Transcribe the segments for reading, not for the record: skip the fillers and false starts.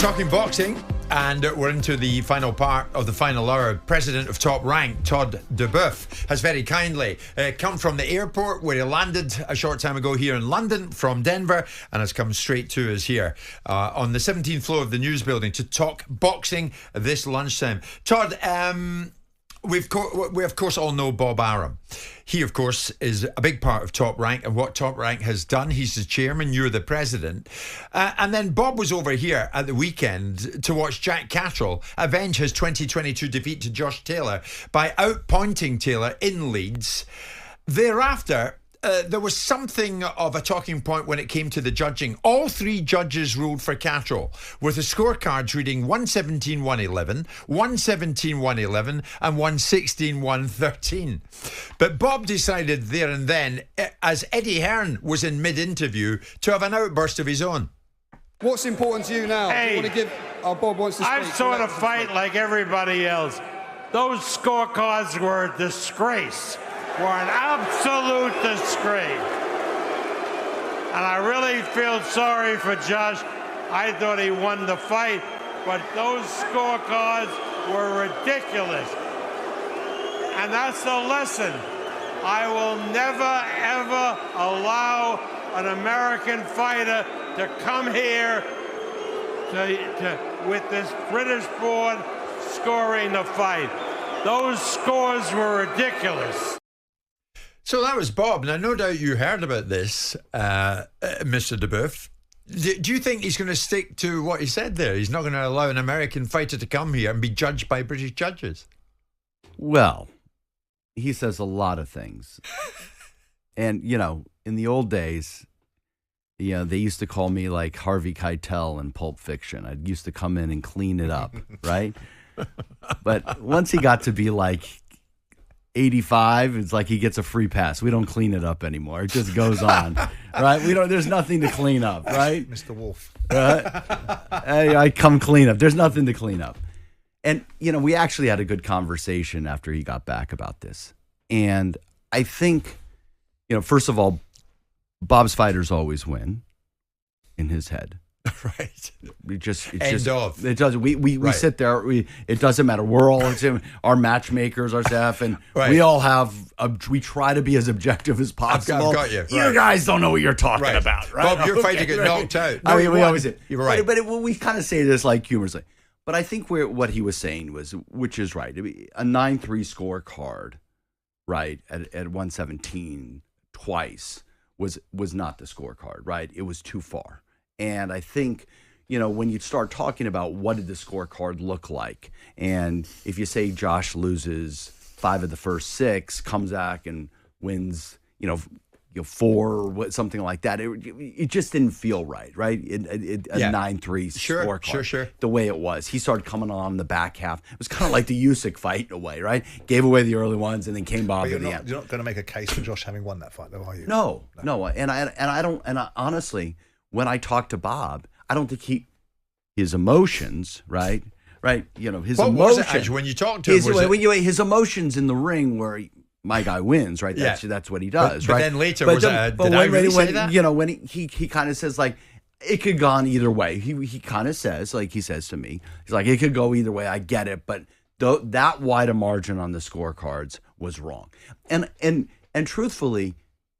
talking boxing, and we're into the final part of the final hour. President of Top Rank, Todd Deboef, has very kindly come from the airport where he landed a short time ago here in London from Denver, and has come straight to us here on the 17th floor of the News Building to talk boxing this lunchtime. Todd, we of course all know Bob Arum. He, of course, is a big part of Top Rank and what Top Rank has done. He's the chairman, you're the president. And then Bob was over here at the weekend to watch Jack Catterall avenge his 2022 defeat to Josh Taylor by outpointing Taylor in Leeds. Thereafter, there was something of a talking point when it came to the judging. All three judges ruled for Catterall, with the scorecards reading 117-111, 117-111 and 116-113. But Bob decided there and then, as Eddie Hearn was in mid-interview, to have an outburst of his own. What's important to you now? Hey, you want to give... Bob wants to speak. I saw the fight like everybody else. Those scorecards were a disgrace. Were an absolute disgrace. And I really feel sorry for Josh. I thought he won the fight, but those scorecards were ridiculous. And that's the lesson. I will never, ever allow an American fighter to come here with this British board scoring the fight. Those scores were ridiculous. So that was Bob. Now, no doubt you heard about this, Mr. Deboef. Do you think he's going to stick to what he said there? He's not going to allow an American fighter to come here and be judged by British judges? Well, he says a lot of things. And, you know, in the old days, you know, they used to call me like Harvey Keitel in Pulp Fiction. I used to come in and clean it up, right? But once he got to be like 85, it's like he gets a free pass. We don't clean it up anymore. It just goes on, right? There's nothing to clean up, right? Mr. Wolf. Hey, I come clean up. There's nothing to clean up. And, you know, we actually had a good conversation after he got back about this. And I think, you know, first of all, Bob's fighters always win in his head. Right. It does. We right. sit there. It doesn't matter. We're all our matchmakers, our staff, and right. we all have. We try to be as objective as possible. I've got you. Right. You guys don't know what you're talking about, right? Bob, your fighter get knocked out. No, we always did. You're right. But we kind of say this like humorously. But I think what he was saying was, which is right, a 9-3 scorecard, right, at 117 twice was not the scorecard, right? It was too far. And I think, you know, when you start talking about what did the scorecard look like, and if you say Josh loses 5 of the first 6, comes back and wins, you know 4 or something like that, it just didn't feel right? A 9-3 scorecard. Sure. The way it was, he started coming on in the back half. It was kind of like the Usyk fight in a way, right? Gave away the early ones and then came Bob at the end. You're not going to make a case for Josh having won that fight, though, are you? No. And I don't. And honestly, when I talk to Bob, I don't think his emotions, right? You know, his emotions. What was it, when you talked to him? His emotions in the ring where my guy wins, right? That's what he does, but right? Then later, did I really say that? You know, when he kind of says like, it could have gone either way. He kind of says, like he says to me, he's like, it could go either way. I get it, but that wide a margin on the scorecards was wrong. And truthfully,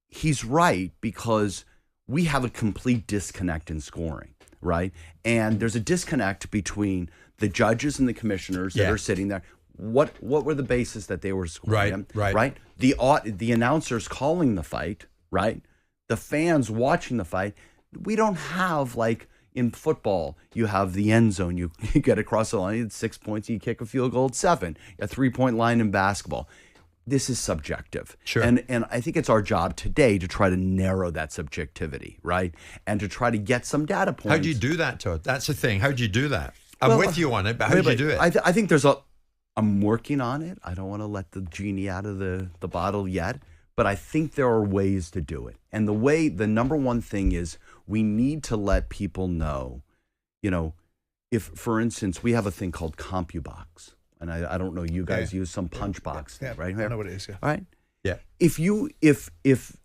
he's right, because we have a complete disconnect in scoring, right? And there's a disconnect between the judges and the commissioners that are sitting there. What were the bases that they were scoring? Right. The announcers calling the fight, right? The fans watching the fight. We don't have, like in football, you have the end zone. You get across the line, it's 6 points, you kick a field goal, it's 7. A 3-point line in basketball. This is subjective. Sure. And I think it's our job today to try to narrow that subjectivity, right? And to try to get some data points. How do you do that, Todd? That's the thing. How do you do that? I'm with you on it, but how do you do it? I think I'm working on it. I don't want to let the genie out of the bottle yet, but I think there are ways to do it. And the number one thing is we need to let people know, you know, if, for instance, we have a thing called CompuBox. And I don't know, you guys use some punch box thing, right? I know what it is, All right? Yeah. If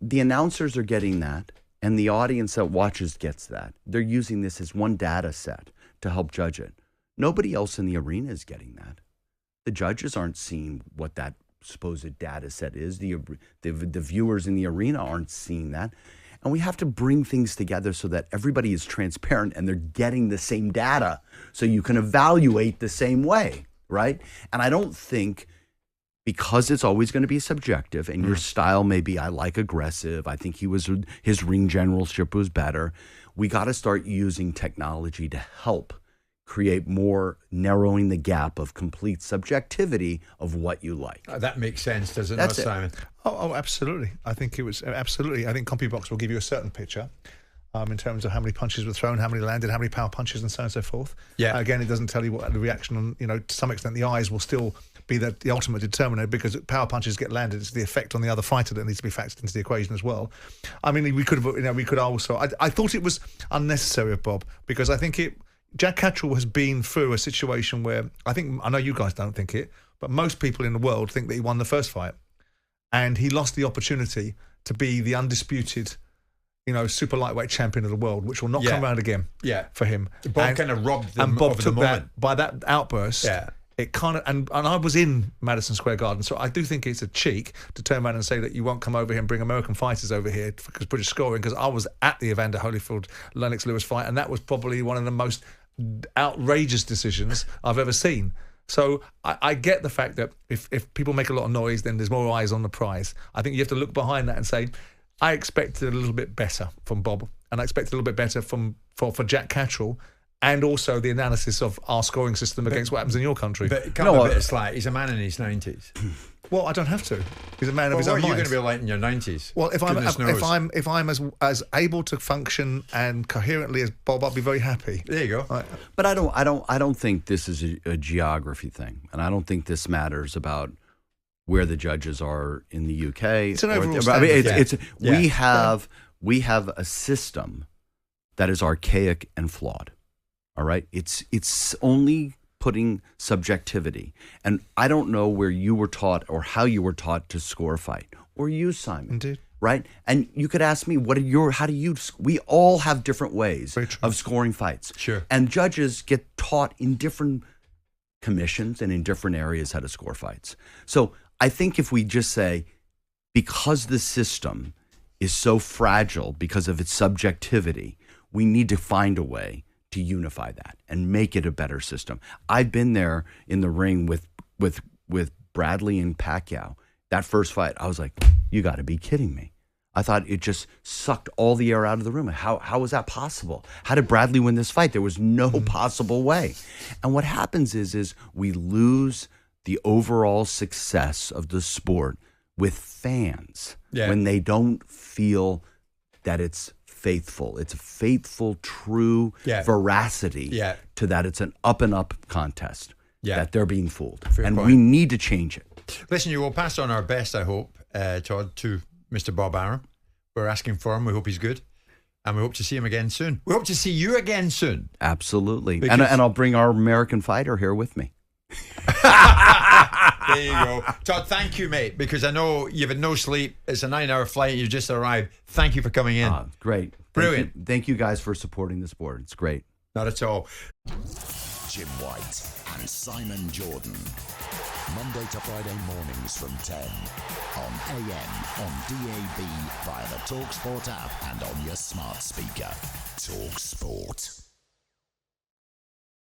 the announcers are getting that and the audience that watches gets that, they're using this as one data set to help judge it. Nobody else in the arena is getting that. The judges aren't seeing what that supposed data set is. The viewers in the arena aren't seeing that. And we have to bring things together so that everybody is transparent and they're getting the same data so you can evaluate the same way, right? And I don't think, because it's always going to be subjective and your style may be, I like aggressive, I think his ring generalship was better, we got to start using technology to help create more narrowing the gap of complete subjectivity of what you like. That makes sense, does it not, Simon? Oh, absolutely. I think it was absolutely. I think CompuBox will give you a certain picture in terms of how many punches were thrown, how many landed, how many power punches, and so on and so forth. Yeah. Again, it doesn't tell you what the reaction on, to some extent, the eyes will still be the ultimate determinant, because power punches get landed. It's the effect on the other fighter that needs to be factored into the equation as well. I mean, we could also. I thought it was unnecessary of Bob, because I think Jack Catterall has been through a situation where I know you guys don't think it, but most people in the world think that he won the first fight, and he lost the opportunity to be the undisputed, super lightweight champion of the world, which will not come around again. For him. Bob kind of robbed them and Bob of took the moment. that by that outburst. Yeah. It kind of, and I was in Madison Square Garden, so I do think it's a cheek to turn around and say that you won't come over here and bring American fighters over here because British scoring, because I was at the Evander Holyfield-Lennox Lewis fight, and that was probably one of the most outrageous decisions I've ever seen. So I get the fact that if people make a lot of noise, then there's more eyes on the prize. I think you have to look behind that and say, I expected a little bit better from Bob, and I expected a little bit better for Jack Catterall, and also the analysis of our scoring system against what happens in your country. But cut a bit of slack. He's a man in his 90s. Well, I don't have to. He's a man of his own mind. What are you going to be like in your 90s? Well, if I'm as able to function and coherently as Bob, I'll be very happy. There you go. Right. But I don't think this is a geography thing, and I don't think this matters about where the judges are in the UK. It's an overall standard. We have a system that is archaic and flawed. All right, it's only putting subjectivity, and I don't know where you were taught or how you were taught to score a fight, or you, Simon. Indeed. Right, and you could ask me, we all have different ways of scoring fights. Sure. And judges get taught in different commissions and in different areas how to score fights. So I think if we just say, because the system is so fragile because of its subjectivity, we need to find a way to unify that and make it a better system. I've been there in the ring with Bradley and Pacquiao. That first fight, I was like, you got to be kidding me. I thought it just sucked all the air out of the room. How was that possible? How did Bradley win this fight? There was no possible way. And what happens is we lose the overall success of the sport with fans when they don't feel that it's faithful. It's a faithful, true veracity to that. It's an up and up contest that they're being fooled. We need to change it. Listen, you will pass on our best, I hope, Todd, to Mr. Bob Arum. We're asking for him. We hope he's good. And we hope to see him again soon. We hope to see you again soon. Absolutely. And I'll bring our American fighter here with me. There you go. Todd, thank you, mate, because I know you've had no sleep. It's a 9-hour flight. You just arrived. Thank you for coming in. Great. Brilliant. Thank you guys for supporting the sport. It's great. Not at all. Jim White and Simon Jordan. Monday to Friday mornings from 10 on AM, on DAB, via the talkSPORT app and on your smart speaker. talkSPORT.